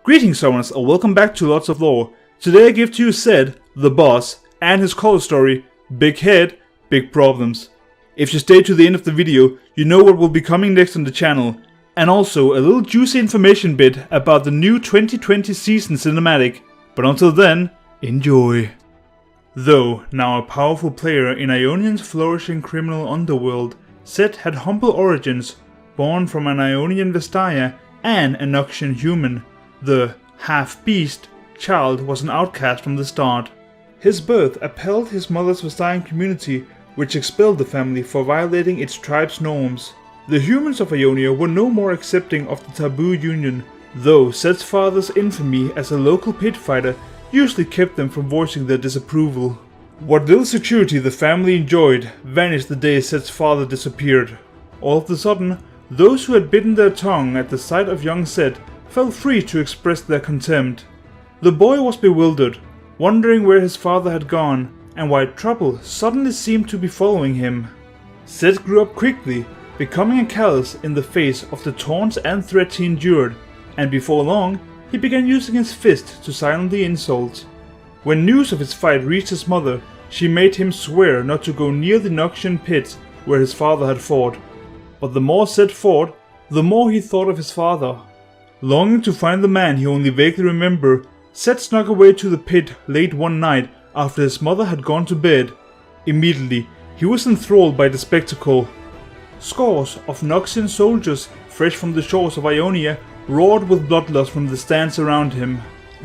Greetings Summoners and welcome back to Lots of Lore. Today I give to you Sett, the boss, and his color story, Big Head, Big Problems. If you stay to the end of the video, you know what will be coming next on the channel, and also a little juicy information bit about the new 2020 season cinematic. But until then, enjoy. Though now a powerful player in Ionian's flourishing criminal underworld, Sett had humble origins, born from an Ionian Xayah and a Noxian human. The half-beast child was an outcast from the start. His birth appalled his mother's Xayah community, which expelled the family for violating its tribe's norms. The humans of Ionia were no more accepting of the taboo union, though Sett's father's infamy as a local pit fighter usually kept them from voicing their disapproval. What little security the family enjoyed vanished the day Sett's father disappeared. All of a sudden, those who had bitten their tongue at the sight of young Sett felt free to express their contempt. The boy was bewildered, wondering where his father had gone and why trouble suddenly seemed to be following him. Sett grew up quickly, becoming a callous in the face of the taunts and threats he endured, and before long he began using his fist to silence the insults. When news of his fight reached his mother, she made him swear not to go near the Noxian pits where his father had fought. But the more Sett fought, the more he thought of his father. Longing to find the man he only vaguely remembered, Sett snuck away to the pit late one night after his mother had gone to bed. Immediately, he was enthralled by the spectacle. Scores of Noxian soldiers, fresh from the shores of Ionia, roared with bloodlust from the stands around him.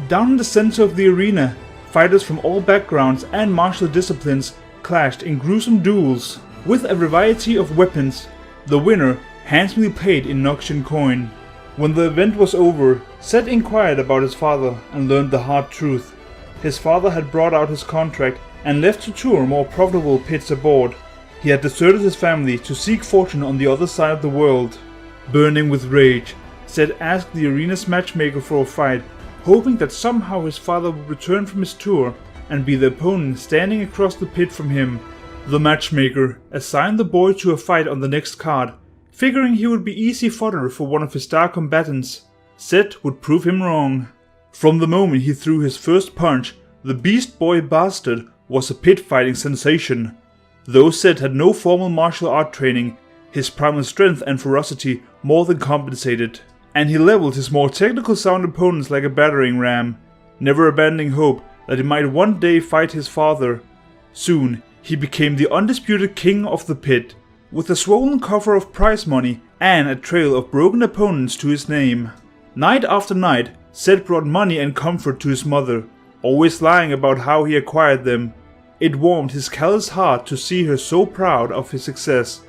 Down in the center of the arena, fighters from all backgrounds and martial disciplines clashed in gruesome duels, with a variety of weapons, the winner handsomely paid in Noxian coin. When the event was over, Sett inquired about his father and learned the hard truth. His father had brought out his contract and left to tour more profitable pits aboard. He had deserted his family to seek fortune on the other side of the world. Burning with rage, Sett asked the arena's matchmaker for a fight, hoping that somehow his father would return from his tour and be the opponent standing across the pit from him. The matchmaker assigned the boy to a fight on the next card, figuring he would be easy fodder for one of his star combatants. Sett would prove him wrong. From the moment he threw his first punch, the beast boy Basted was a pit fighting sensation. Though Sett had no formal martial art training, his primal strength and ferocity more than compensated, and he leveled his more technical sound opponents like a battering ram, never abandoning hope that he might one day fight his father. Soon, he became the undisputed king of the pit, with a swollen coffer of prize money and a trail of broken opponents to his name. Night after night, Sett brought money and comfort to his mother, always lying about how he acquired them. It warmed his callous heart to see her so proud of his success.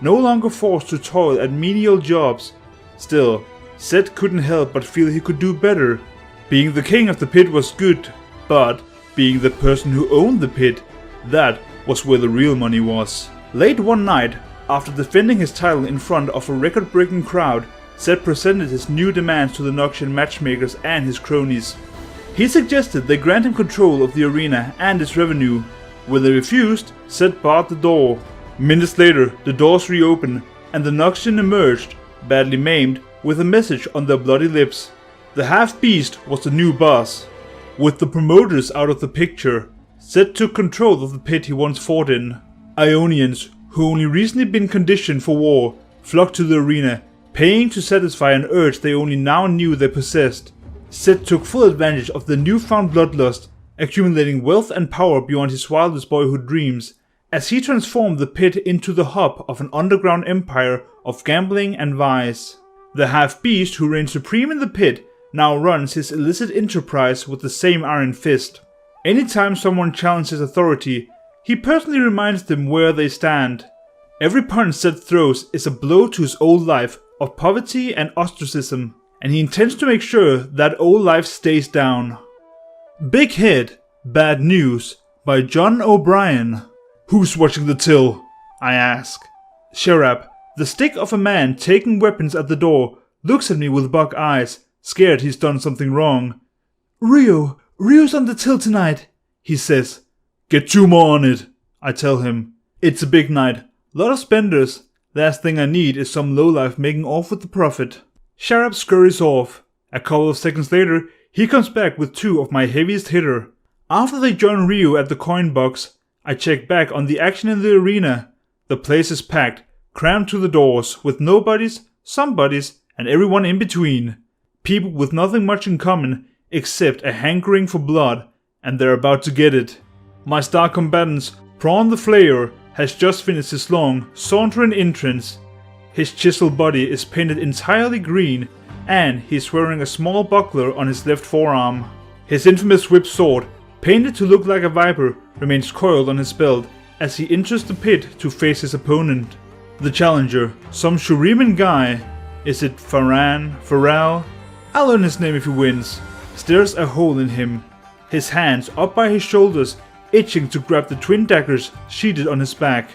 No longer forced to toil at menial jobs. Still, Sett couldn't help but feel he could do better. Being the king of the pit was good, but being the person who owned the pit, that was where the real money was. Late one night, after defending his title in front of a record-breaking crowd, Sett presented his new demands to the Noxian matchmakers and his cronies. He suggested they grant him control of the arena and its revenue. When they refused, Sett barred the door. Minutes later, the doors reopened, and the Noxian emerged, badly maimed, with a message on their bloody lips. The half-beast was the new boss. With the promoters out of the picture, Sett took control of the pit he once fought in. Ionians, who only recently been conditioned for war, flocked to the arena, paying to satisfy an urge they only now knew they possessed. Sett took full advantage of the newfound bloodlust, accumulating wealth and power beyond his wildest boyhood dreams, as he transformed the pit into the hub of an underground empire of gambling and vice. The half-beast who reigned supreme in the pit now runs his illicit enterprise with the same iron fist. Anytime someone challenges authority, he personally reminds them where they stand. Every punch Sett throws is a blow to his old life of poverty and ostracism, and he intends to make sure that old life stays down. Big Head, Bad News by John O'Brien. Who's watching the till? I ask. Xayah, the stick of a man taking weapons at the door, looks at me with bug eyes, scared he's done something wrong. Rio's on the till tonight, he says. Get 2 more on it, I tell him. It's a big night, lot of spenders. Last thing I need is some lowlife making off with the profit. Xayah scurries off. A couple of seconds later, he comes back with 2 of my heaviest hitter. After they join Rio at the coin box, I check back on the action in the arena. The place is packed, crammed to the doors, with nobodies, somebodies, and everyone in between. People with nothing much in common except a hankering for blood, and they're about to get it. My star combatants, Prawn the Flayer, has just finished his long, sauntering entrance. His chiseled body is painted entirely green, and he's wearing a small buckler on his left forearm. His infamous whip sword, painted to look like a viper, remains coiled on his belt as he enters the pit to face his opponent. The challenger, some Shuriman guy, is it Farrell? I'll learn his name if he wins, stares a hole in him, his hands up by his shoulders, itching to grab the twin daggers sheathed on his back.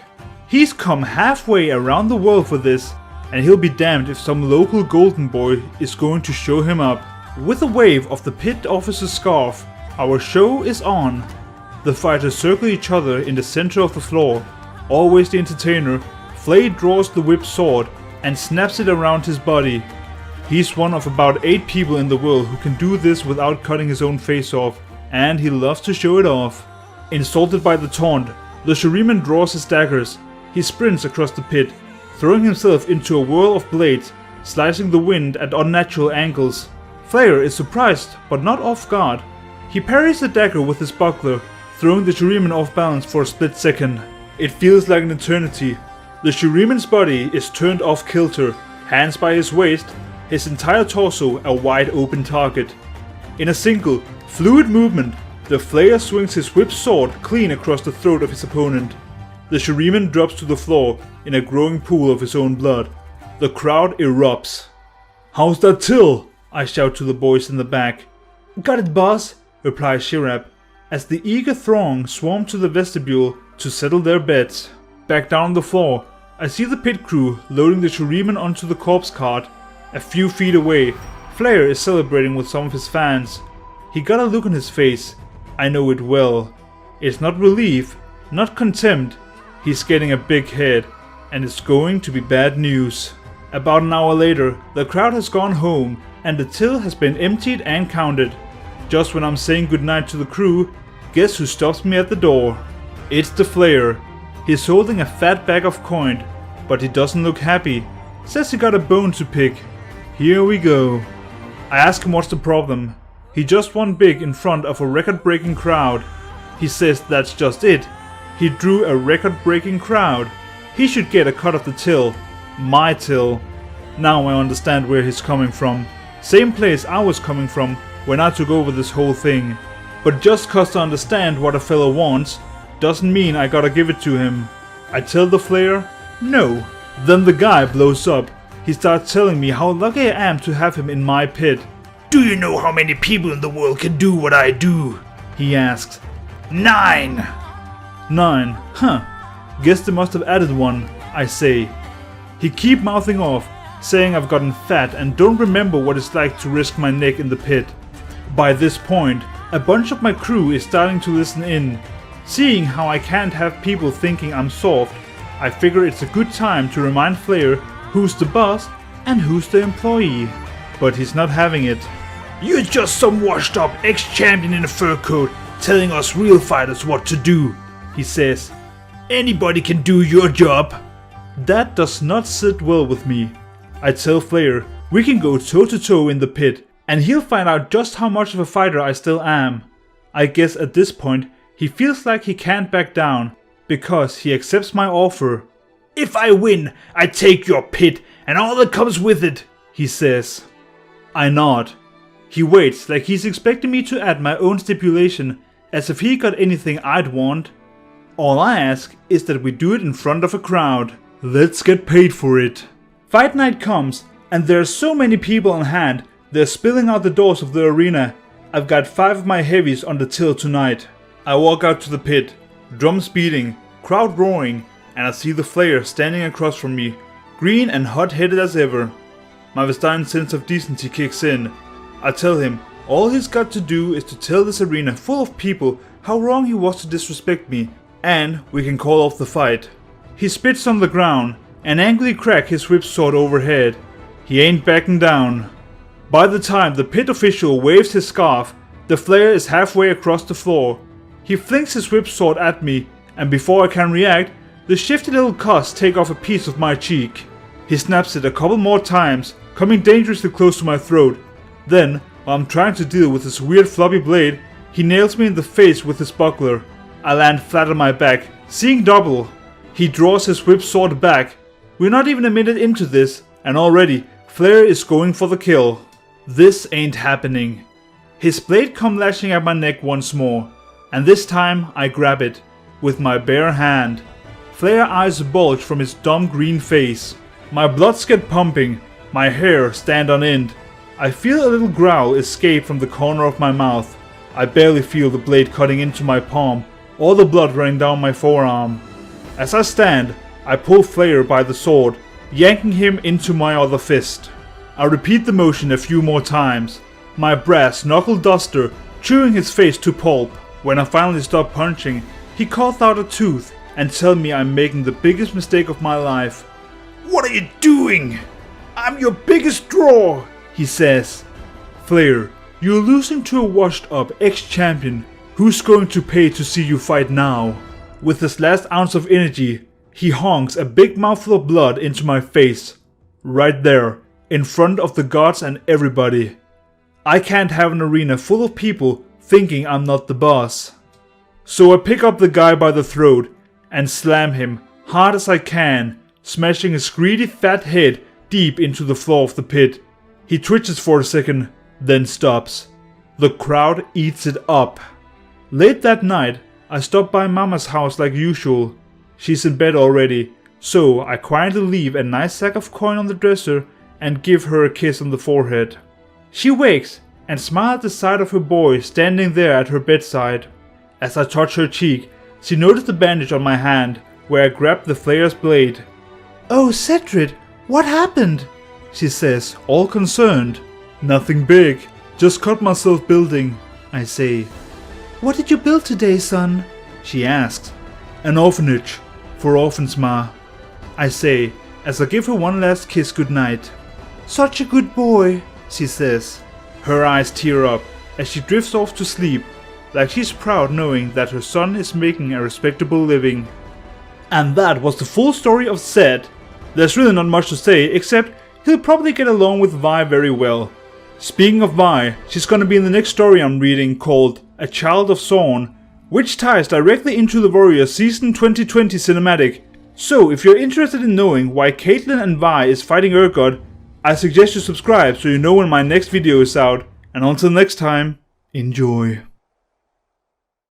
He's come halfway around the world for this, and he'll be damned if some local golden boy is going to show him up. With a wave of the pit officer's scarf, our show is on. The fighters circle each other in the center of the floor. Always the entertainer, Flay draws the whip sword and snaps it around his body. He's one of about 8 people in the world who can do this without cutting his own face off, and he loves to show it off. Insulted by the taunt, the Shuriman draws his daggers. He sprints across the pit, throwing himself into a whirl of blades, slicing the wind at unnatural angles. Flayer is surprised, but not off guard. He parries the dagger with his buckler, throwing the Shuriman off balance for a split second. It feels like an eternity. The Shuriman's body is turned off kilter, hands by his waist, his entire torso a wide open target. In a single, fluid movement, the Flayer swings his whip sword clean across the throat of his opponent. The Shuriman drops to the floor in a growing pool of his own blood. The crowd erupts. "How's that till?" I shout to the boys in the back. "Got it, boss," replies Shirab, as the eager throng swarm to the vestibule to settle their bets. Back down on the floor, I see the pit crew loading the Shuriman onto the corpse cart. A few feet away, Flayer is celebrating with some of his fans. He got a look on his face. I know it well. It's not relief, not contempt. He's getting a big head, and it's going to be bad news. About an hour later, the crowd has gone home, and the till has been emptied and counted. Just when I'm saying goodnight to the crew, guess who stops me at the door? It's the Flayer. He's holding a fat bag of coin, but he doesn't look happy. Says he got a bone to pick. Here we go. I ask him what's the problem. He just won big in front of a record-breaking crowd. He says that's just it. He drew a record-breaking crowd. He should get a cut of the till. My till. Now I understand where he's coming from. Same place I was coming from when I took over this whole thing. But just cause I understand what a fellow wants, doesn't mean I gotta give it to him. I tell the Flayer, no. Then the guy blows up. He starts telling me how lucky I am to have him in my pit. "Do you know how many people in the world can do what I do?" he asks. 9! 9, huh. Guess they must have added one, I say. He keep mouthing off, saying I've gotten fat and don't remember what it's like to risk my neck in the pit. By this point, a bunch of my crew is starting to listen in. Seeing how I can't have people thinking I'm soft, I figure it's a good time to remind Flayer who's the boss and who's the employee. But he's not having it. "You're just some washed up ex-champion in a fur coat telling us real fighters what to do," he says. "Anybody can do your job." That does not sit well with me. I tell Flayer we can go toe to toe in the pit and he'll find out just how much of a fighter I still am. I guess at this point he feels like he can't back down because he accepts my offer. "If I win, I take your pit and all that comes with it," he says. I nod. He waits like he's expecting me to add my own stipulation, as if he got anything I'd want. All I ask is that we do it in front of a crowd. Let's get paid for it. Fight night comes, and there are so many people on hand, they're spilling out the doors of the arena. I've got 5 of my heavies on the till tonight. I walk out to the pit, drums beating, crowd roaring, and I see the Flayer standing across from me, green and hot-headed as ever. My Vestine sense of decency kicks in. I tell him all he's got to do is to tell this arena full of people how wrong he was to disrespect me, and we can call off the fight. He spits on the ground and angrily cracks his whip sword overhead. He ain't backing down. By the time the pit official waves his scarf, the flare is halfway across the floor. He flings his whip sword at me, and before I can react, the shifty little cuss take off a piece of my cheek. He snaps it a couple more times, coming dangerously close to my throat. Then, while I'm trying to deal with his weird floppy blade, he nails me in the face with his buckler. I land flat on my back, seeing double. He draws his whip sword back. We're not even a minute into this, and already Flare is going for the kill. This ain't happening. His blade come lashing at my neck once more, and this time I grab it with my bare hand. Flare eyes bulge from his dumb green face. My bloods get pumping, my hair stand on end. I feel a little growl escape from the corner of my mouth. I barely feel the blade cutting into my palm or the blood running down my forearm. As I stand, I pull Flare by the sword, yanking him into my other fist. I repeat the motion a few more times, my brass knuckle duster chewing his face to pulp. When I finally stop punching, he calls out a tooth and tells me I'm making the biggest mistake of my life. "What are you doing? I'm your biggest draw," he says. "Flare, you're losing to a washed up ex-champion. Who's going to pay to see you fight now?" With his last ounce of energy, he honks a big mouthful of blood into my face. Right there, in front of the gods and everybody. I can't have an arena full of people thinking I'm not the boss. So I pick up the guy by the throat and slam him hard as I can, smashing his greedy fat head deep into the floor of the pit. He twitches for a second, then stops. The crowd eats it up. Late that night, I stop by Mama's house like usual. She's in bed already, so I quietly leave a nice sack of coin on the dresser and give her a kiss on the forehead. She wakes and smiles at the sight of her boy standing there at her bedside. As I touch her cheek, she noticed the bandage on my hand, where I grabbed the Flare's blade. "Oh, Necirt, what happened?" she says, all concerned. "Nothing big, just cut myself building," I say. "What did you build today, son?" she asks. "An orphanage, for orphans, ma," I say, as I give her one last kiss goodnight. "Such a good boy," she says. Her eyes tear up as she drifts off to sleep, like she's proud knowing that her son is making a respectable living. And that was the full story of Sett. There's really not much to say, except he'll probably get along with Vi very well. Speaking of Vi, she's gonna be in the next story I'm reading called A Child of Zorn, which ties directly into the Warrior Season 2020 cinematic. So if you're interested in knowing why Caitlyn and Vi is fighting Urgot, I suggest you subscribe so you know when my next video is out. And until next time, enjoy.